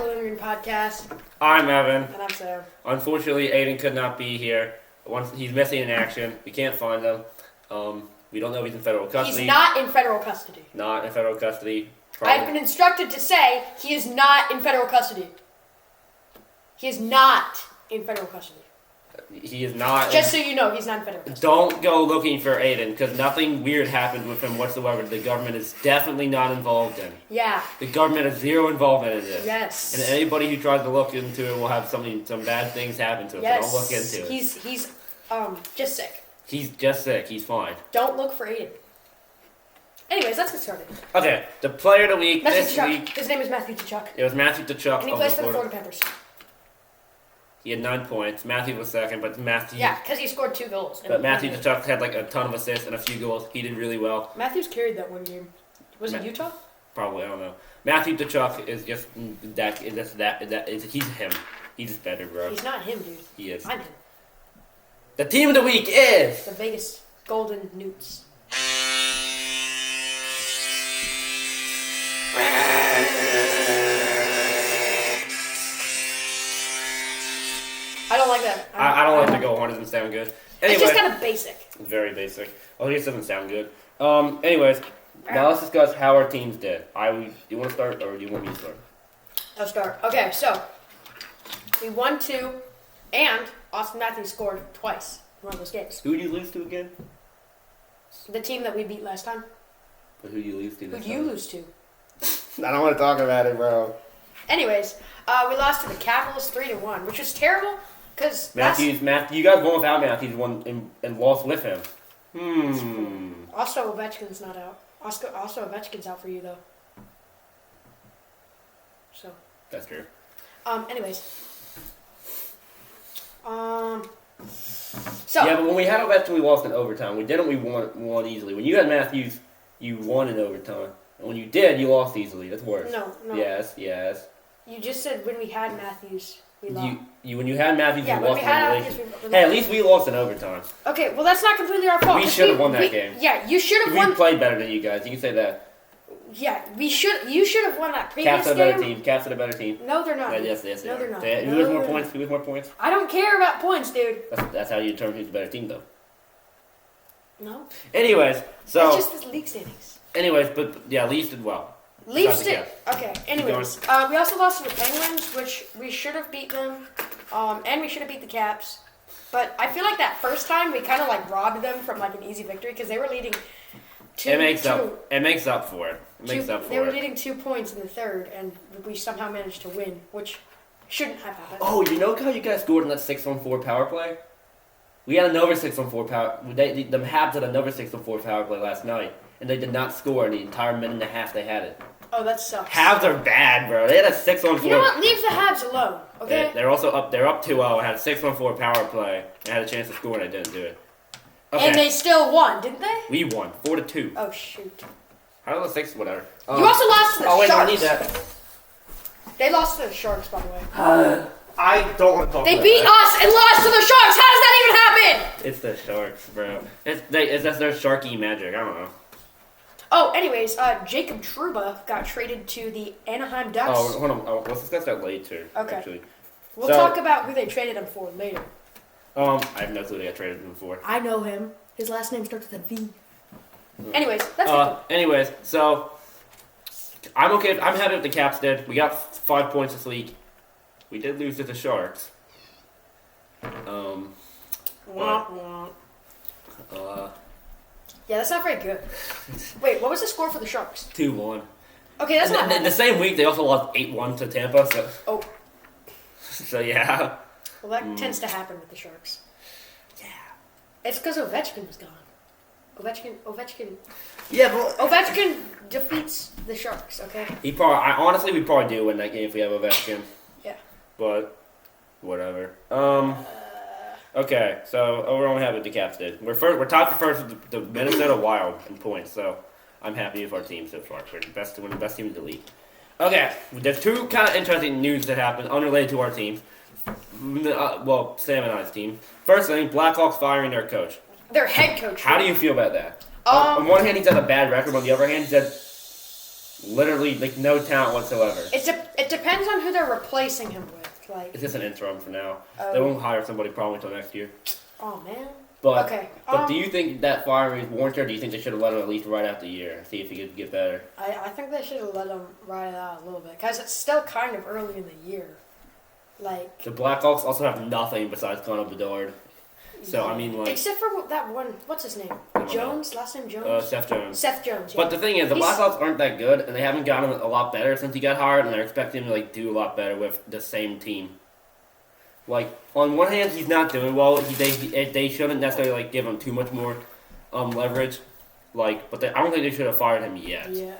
the Lindgren podcast. I'm Evan. And I'm Sam. Unfortunately, Aiden could not be here. He's missing in action. We can't find him. We don't know if he's in federal custody. He's not in federal custody. Not in federal custody. I've been instructed to say he is not in federal custody. He is not in federal custody. He is not. Just so you know, he's not in federal custody. Don't go looking for Aiden, because nothing weird happened with him whatsoever. The government is definitely not involved in. Yeah. The government has zero involvement in this. Yes. And anybody who tries to look into it will have some bad things happen to him. Yes. So don't look into it. He's just sick. He's just sick. He's fine. Don't look for Aiden. Anyways, let's get started. Okay, the player of the week this week. His name is Matthew Tkachuk. It was Matthew Tkachuk. And he plays for the Florida Panthers. He had 9 points. Matthew was second, but Matthew... Yeah, because he scored 2 goals. But Matthew Tkachuk had like a ton of assists and a few goals. He did really well. Matthews carried that one game. Was it Utah? Probably, I don't know. Matthew Tkachuk is just he's him. He's just better, bro. He's not him, dude. He is. I'm him. The team of the week is... The Vegas Golden Newts. I don't like that. I don't like the go on. It doesn't sound good. Anyway, it's just kind of basic. Very basic. Oh, it just doesn't sound good. Anyways, now let's discuss how our teams did. Do you want to start, or do you want me to start? I'll start. Okay, so we won 2, and Austin Matthews scored twice in one of those games. Who did you lose to again? The team that we beat last time. But who did you lose to? Who did you lose to? I don't want to talk about it, bro. Anyways, we lost to the Capitals 3-1, which was terrible. Because you guys won without Matthews, won and lost with him. Also, Ovechkin's not out. Also, Ovechkin's out for you though. So. That's true. Anyways. So. Yeah, but when we had Ovechkin, we lost in overtime. We didn't. We won easily. When you had Matthews, you won in overtime. And when you did, you lost easily. That's worse. No. Yes. You just said when we had Matthews. When you had Matthews, you lost in regulation. Hey, at least we lost in overtime. Okay, well that's not completely our fault. We should have won that game. Yeah, you should have won. We played better than you guys. You can say that. Yeah, you should have won that previous game. Caps are a better team. No, they're not. Yes, no, they're not. Who has more points? Who has more points? I don't care about points, dude. That's how you determine who's a better team, though. No. Anyways, so. It's just the league standings. Anyways, but yeah, Leafs did well. Leafs did. Okay. Anyways, we also lost to the Penguins, which we should have beat them, and we should have beat the Caps. But I feel like that first time we kind of like robbed them from like an easy victory because they were leading 2. It makes up for it. They were leading 2 points in the third, and we somehow managed to win, which shouldn't have happened. Oh, you know how you guys scored in that 6-on-4 power play? We had another 6-on-4 power. The Habs had another 6-on-4 power play last night, and they did not score in the entire minute and a half they had it. Oh, that sucks. Habs are bad, bro. They had a 6-on-4. You know what? Leave the Habs alone, okay? They're also up. They're up 2-0 and had a 6-on-4 power play. And had a chance to score and they didn't do it. Okay. And they still won, didn't they? We won 4-2. Oh shoot. How did the 6? Whatever. You also lost to the Sharks. Oh wait, I need that. They lost to the Sharks, by the way. I don't want to talk. They beat us and lost to the Sharks. How does that even happen? It's the Sharks, bro. It's that's their Sharky magic. I don't know. Oh, anyways, Jacob Trouba got traded to the Anaheim Ducks. Oh, hold on. Let's discuss that later. Okay. Actually. We'll talk about who they traded him for later. I have no clue they got traded him for. I know him. His last name starts with a V. Anyways, that's it. Anyways, so I'm okay. I'm happy with the Caps did. We got 5 points this week. We did lose to the Sharks. Yeah, that's not very good. Wait, what was the score for the Sharks? 2-1. Okay, that's not bad. The same week, they also lost 8-1 to Tampa. So. Oh. So yeah. Well, that tends to happen with the Sharks. Yeah. It's because Ovechkin was gone. Ovechkin. Yeah, but Ovechkin defeats the Sharks. Okay. Honestly, we probably do win that game if we have Ovechkin. Yeah. But whatever. Okay, so overall, we have what the Caps did. We're tied for first with the Minnesota Wild in points, so I'm happy with our team so far. We're one of the best teams in the league. Okay, there's 2 kind of interesting news that happened unrelated to our teams. Well, Sam and I's team. First thing, Blackhawks firing their coach. Their head coach. How do you feel about that? On one hand, he's had a bad record. On the other hand, he's had Literally, like, no talent whatsoever. It depends on who they're replacing him with. Like, It's just an interim for now. They won't hire somebody probably until next year. Oh, man. But, okay. But do you think that firing is warranted, or do you think they should have let him at least ride out the year, see if he could get better? I think they should have let him ride it out a little bit, because it's still kind of early in the year. Like, the Blackhawks also have nothing besides Connor Bedard. So, I mean, like... Except for that one, what's his name? Jones? Last name Jones? Seth Jones. Seth Jones, yeah. But the thing is, the Blackhawks aren't that good, and they haven't gotten a lot better since he got hired, and they're expecting him to, like, do a lot better with the same team. Like, on one hand, he's not doing well. They shouldn't necessarily, like, give him too much more leverage. Like, but I don't think they should have fired him yet. Yeah.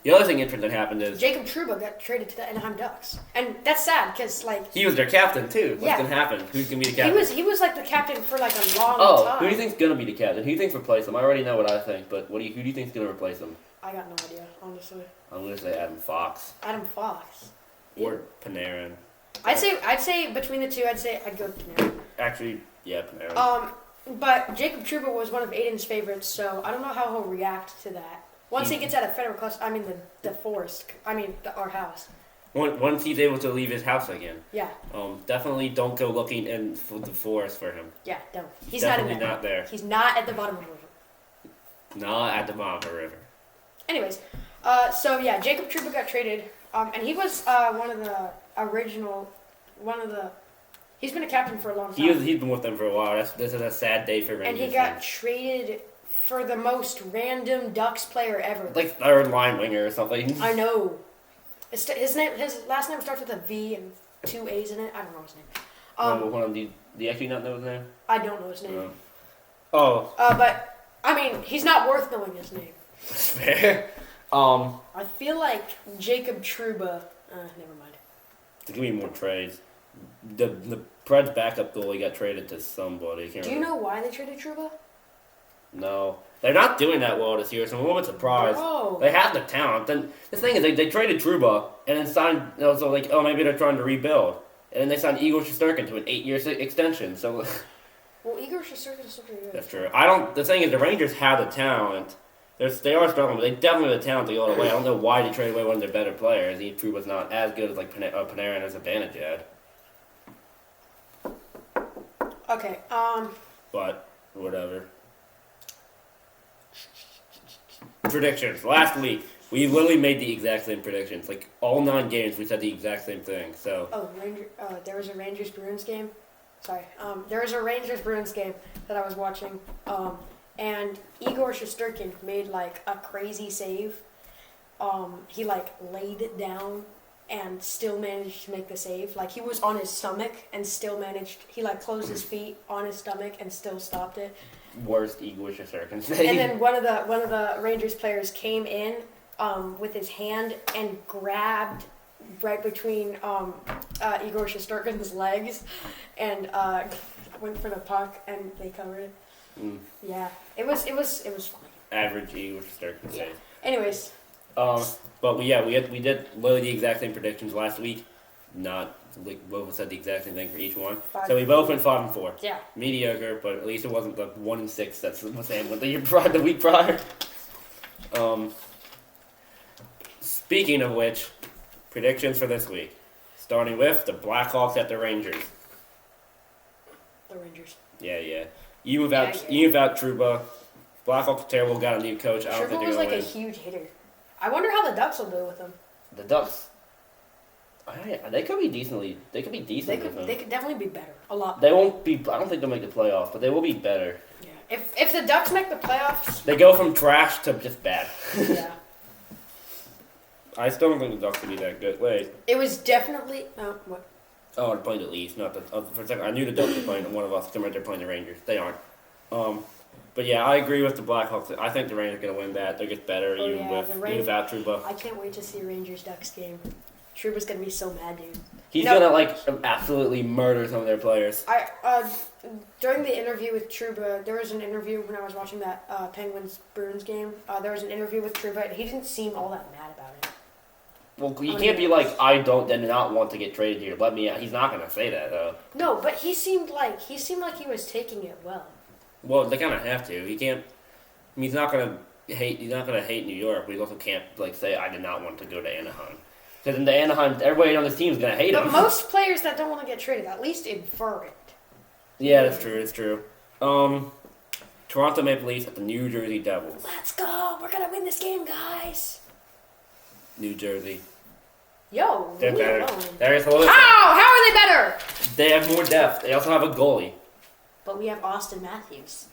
The other thing interesting that happened is... Jacob Trouba got traded to the Anaheim Ducks. And that's sad, because, like... He was their captain, too. What's going to happen? Who's going to be the captain? He was, like, the captain for, like, a long time. Who do you think's going to be the captain? Who do you think's replace him? I already know what I think, but who do you think's going to replace him? I got no idea, honestly. I'm going to say Adam Fox. Adam Fox. Or Panarin. I'd say between the two, I'd go with Panarin. Actually, yeah, Panarin. But Jacob Trouba was one of Aiden's favorites, so I don't know how he'll react to that. Once he gets out of federal custody, our house. Once he's able to leave his house again. Yeah. Definitely don't go looking in the forest for him. Yeah, don't. He's definitely not there. He's not at the bottom of the river. Not at the bottom of the river. Anyways, Jacob Trouba got traded, and he was he's been a captain for a long time. He's been with them for a while. This is a sad day for Rangers. And he got traded for the most random Ducks player ever. Like third line winger or something. I know. His last name starts with a V and 2 A's in it. I don't know his name. Do you actually not know his name? I don't know his name. Oh. But I mean, he's not worth knowing his name. That's fair. I feel like Jacob Trouba. Never mind. There's gonna be more trades. The Preds backup goalie got traded to somebody. Do you know why they traded Trouba? No. They're not doing that well this year, so I'm a little bit surprised. Oh. They have the talent. Then the thing is, they traded Trouba and then signed. So like, maybe they're trying to rebuild, and then they signed Igor Shesterkin to an 8-year extension. So. Well, Igor Shesterkin is pretty good. That's true. The thing is, the Rangers have the talent. They are struggling, but they definitely have the talent to go away. I don't know why they traded away one of their better players. Trouba's not as good as like Panarin as Zibanejad. Okay. But whatever. Predictions. Last week, we literally made the exact same predictions. Like, all 9 games, we said the exact same thing, so... There was a Rangers-Bruins game? Sorry. There was a Rangers-Bruins game that I was watching, and Igor Shesterkin made, like, a crazy save. He, like, laid it down and still managed to make the save. Like, he was on his stomach and still managed... He, like, closed his feet on his stomach and still stopped it. Worst Igor Shesterkin save. And then one of the Rangers players came in with his hand and grabbed right between Igor Shesterkin's legs and went for the puck, and they covered it. Yeah, it was funny. Average Igor Shesterkin save. Anyways. But we did literally the exact same predictions last week. Not like both said the exact same thing for each one. So we both went 5-4. Yeah. Mediocre, but at least it wasn't the 1-6 that's the same with the week prior. Speaking of which, predictions for this week. Starting with the Blackhawks at the Rangers. The Rangers. Yeah. Even without Trouba, Blackhawks terrible. Got a new coach. I don't think they're was gonna like win. a huge hitter. I wonder how the Ducks will do with him. The Ducks. They could be decently. They could be decent. They could definitely be better. A lot. They won't be. I don't think they'll make the playoffs, but they will be better. Yeah. If the Ducks make the playoffs, they go from trash to just bad. Yeah. I still don't think the Ducks will be that good. Wait. It was definitely what? Oh, they're playing the Leafs, not the. For a second, I knew the Ducks were playing one of us. They're playing the Rangers. They aren't. But yeah, I agree with the Blackhawks. I think the Rangers are gonna win that. They're just better even without Trouba. I can't wait to see Rangers Ducks game. Trouba's gonna be so mad, dude. He's gonna absolutely murder some of their players. During the interview with Trouba, there was an interview when I was watching that Penguins-Bruins game. There was an interview with Trouba, and he didn't seem all that mad about it. Well, you can't be like, I did not want to get traded here. Let me out. He's not gonna say that though. No, but he seemed like he was taking it well. Well, they kind of have to. He can't. I mean, he's not gonna hate. You're not gonna hate New York, but you also can't like say I did not want to go to Anaheim. Because in the Anaheim, everybody on this team is gonna hate But him. most players that don't want to get traded at least infer it. Yeah, that's true. It's true. Toronto Maple Leafs at the New Jersey Devils. Let's go! We're gonna win this game, guys. New Jersey. Yo, They're leave it better. alone. There is a little. How? How are they better? They have more depth. They also have a goalie. But we have Austin Matthews.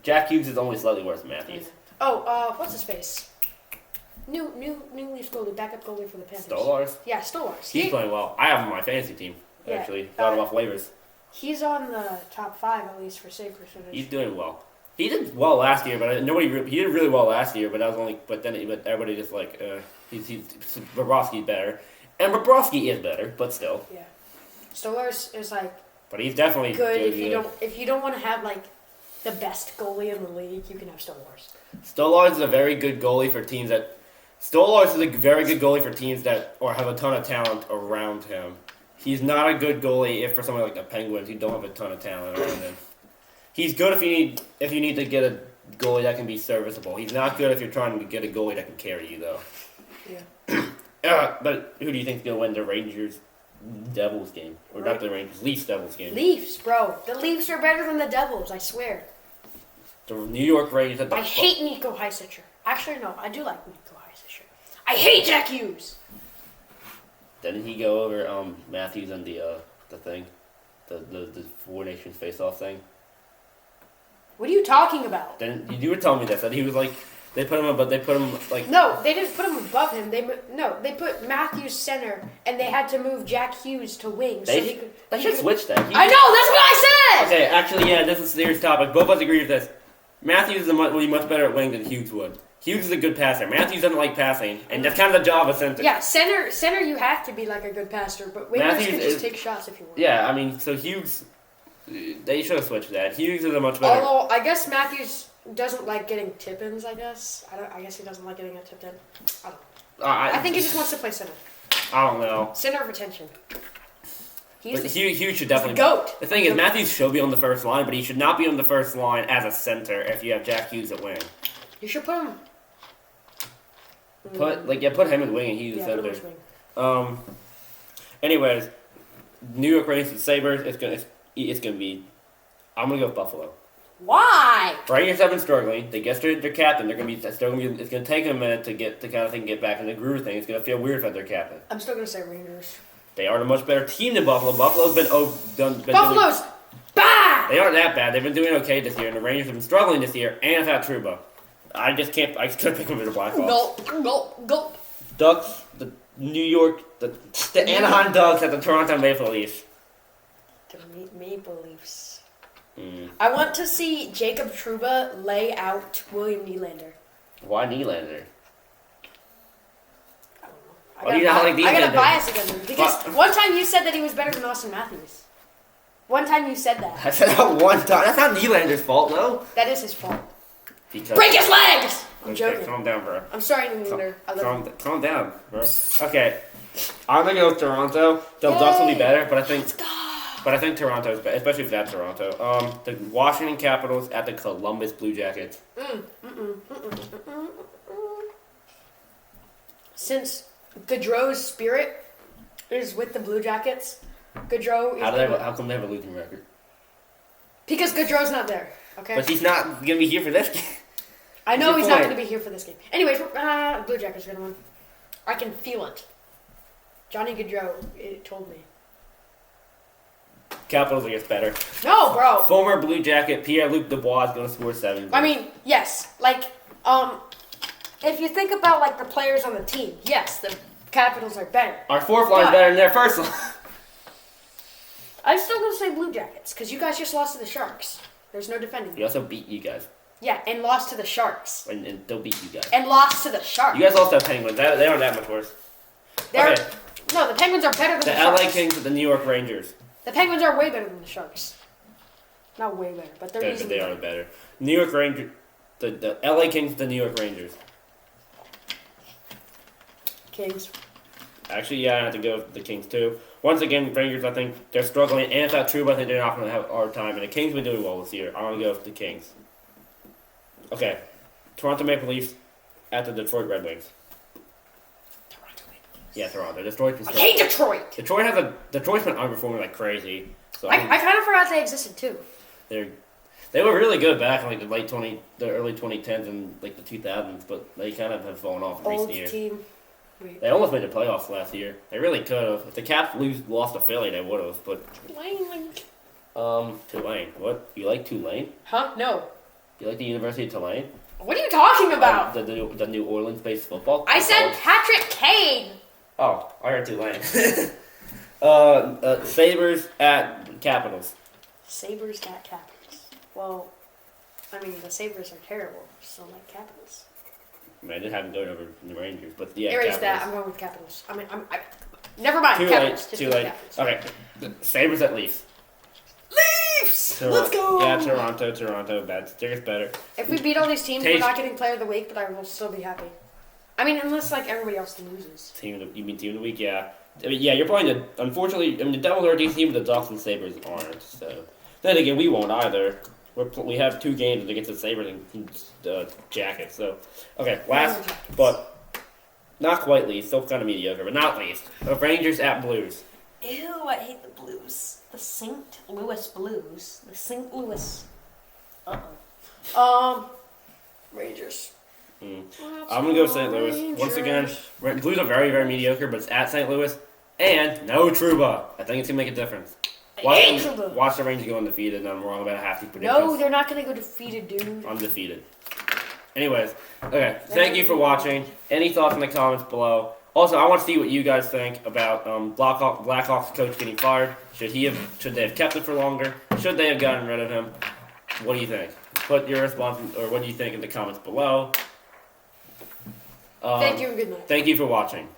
Jack Hughes is only slightly worse than Matthews. Oh, what's his face? New Leafs goalie, backup goalie for the Panthers. Stolars? Yeah, Stolars. He's playing well. I have him on my fantasy team, Yeah, actually. Got him off waivers. He's on the top 5 at least for save percentage. He's doing well. He did well last year, but he did really well last year. But that was only. But everybody just like Bobrovsky's better, and Bobrovsky is better, but still. Yeah, Stolars is like. But he's definitely good if you don't want to have like the best goalie in the league, you can have Stolars. Stolars is a very good goalie for teams that. Stolars is a very good goalie for teams that or have a ton of talent around him. He's not a good goalie if for someone like the Penguins who don't have a ton of talent around him. He's good if you need to get a goalie that can be serviceable. He's not good if you're trying to get a goalie that can carry you though. Yeah. But who do you think's gonna win the Rangers Devils game? Or not the Rangers, Leafs Devils game? Leafs, bro. The Leafs are better than the Devils, I swear. The New York Rangers at the I hate Nico Heisetcher. Actually, no, I do like Nico Heisetcher. I hate Jack Hughes. Didn't he go over Matthews and the thing? The Four Nations face-off thing? What are you talking about? Then you were telling me this, that he was like they put him like No, they didn't put him above him. They put Matthews center, and they had to move Jack Hughes to wing. They should switch that. I know, that's what I said. Okay, actually, yeah, this is a serious topic. Both of us agree with this. Matthews would be much better at wing than Hughes would. Hughes is a good passer. Matthews doesn't like passing, and that's kind of the job of center. Yeah, center you have to be like a good passer, but wingers can just take shots if you want. Yeah, I mean, so Hughes, they should have switched that. Hughes is a much better. Although I guess Matthews doesn't like getting tip-ins. I guess he doesn't like getting a tip in. I don't know. I think he just wants to play center. I don't know. Center of attention. Hughes should definitely. The GOAT. The thing is, Matthews should be on the first line, but he should not be on the first line as a center if you have Jack Hughes at wing. You should put him. Put him in wing and Hughes at center. Anyways, New York Rangers and Sabres. It's gonna be. I'm gonna go with Buffalo. Why? Rangers have been struggling. They get their captain. It's gonna take them a minute to get back in the groove thing. It's gonna feel weird without their captain. I'm still gonna say Rangers. They are a much better team than Buffalo. Buffalo's Buffalo's bad. They aren't that bad. They've been doing okay this year, and the Rangers have been struggling this year. And without Trouba, I just can't pick them as a Blackhawks. Gulp. Ducks, the New York, the Anaheim Ducks at the Toronto Maple Leafs. The Maple Leafs. Mm. I want to see Jacob Trouba lay out William Nylander. Why Nylander? I got a bias against him because one time you said that he was better than Austin Matthews. One time you said that. I said that one time. That's not Nylander's fault, no. That is his fault. Because break his legs! I'm okay, joking. calm down, bro. I'm sorry, Nylander. Calm down, bro. Okay, I'm gonna go with Toronto. The Ducks will be better, but I think Toronto's better, especially if that's Toronto. The Washington Capitals at the Columbus Blue Jackets. Since Gaudreau's spirit is with the Blue Jackets, Gaudreau is... How come they have a losing record? Because Gaudreau's not there, okay? But he's not going to be here for this game. I know he's not going to be here for this game. Anyways, Blue Jackets are going to win. I can feel it. Johnny Gaudreau told me. Capitals against better. No, bro. Former Blue Jacket Pierre-Luc Dubois is going to score 7 goals. I mean, yes. If you think about, the players on the team, yes, the Capitals are better. Our fourth line is better than their first line. I'm still going to say Blue Jackets, because you guys just lost to the Sharks. There's no defending. We also beat you guys. Yeah, and lost to the Sharks. And they'll beat you guys. And lost to the Sharks. You guys lost to the Penguins. They aren't that much worse. No, the Penguins are better than the Sharks. The LA Kings and the New York Rangers. The Penguins are way better than the Sharks. Not way better, but they're easily They are better. New York Rangers, the LA Kings, the New York Rangers. Kings. Actually, yeah, I have to go with the Kings too. Once again, Rangers, I think they're struggling, and if that's true, I think they're not going to have a hard time. And the Kings have been doing well this year. I'm going to go with the Kings. Okay, Toronto Maple Leafs at the Detroit Red Wings. Toronto Maple Leafs. Yeah, Toronto. Detroit's I hate Detroit. Detroit's been underperforming like crazy. So I kind of forgot they existed too. They were really good back in like the early 2010s and like the 2000s, but they kind of have fallen off in recent years. Team. They almost made the playoffs last year. They really could have. If the Caps lost to Philly, they would have. But Tulane. What? You like Tulane? Huh? No. You like the University of Tulane? What are you talking about? The New Orleans-based football. I said Patrick Kane. Oh, I heard Tulane. Sabres at Capitals. Sabres at Capitals. Well, I mean the Sabres are terrible, so like Capitals. I mean, I did have them going over the Rangers, but yeah. Erase that. I'm going with Capitals. Never mind. Too Capitals. late. Too late. Okay. Sabres at Leafs. Leafs! Let's go! Yeah, Toronto. Bad. Stickers better. If we beat all these teams, we're not getting Player of the Week, but I will still be happy. I mean, unless like everybody else loses. You mean Team of the Week? Yeah. I mean, yeah, you're playing unfortunately, the Devils are a decent team, but the Ducks and Sabres aren't. So then again, we won't either. We have 2 games against the Sabres and the Jackets. So okay, last but not quite least, still kind of mediocre, but not least. Rangers at Blues. Ew, I hate the Blues. The St. Louis Blues. The St. Louis. Rangers. I'm going to go St. Louis. Rangers. Once again, Blues are very, very mediocre, but it's at St. Louis. And no Trouba. I think it's going to make a difference. Watch the Rangers go undefeated, and I'm wrong about half these predictions. No, they're not going to go defeated, dude. Undefeated. Anyways, okay. Thank you for watching. Any thoughts in the comments below? Also, I want to see what you guys think about Blackhawks coach getting fired. Should they have kept it for longer? Should they have gotten rid of him? What do you think? Put your response, or what do you think in the comments below. Thank you and good night. Thank you for watching.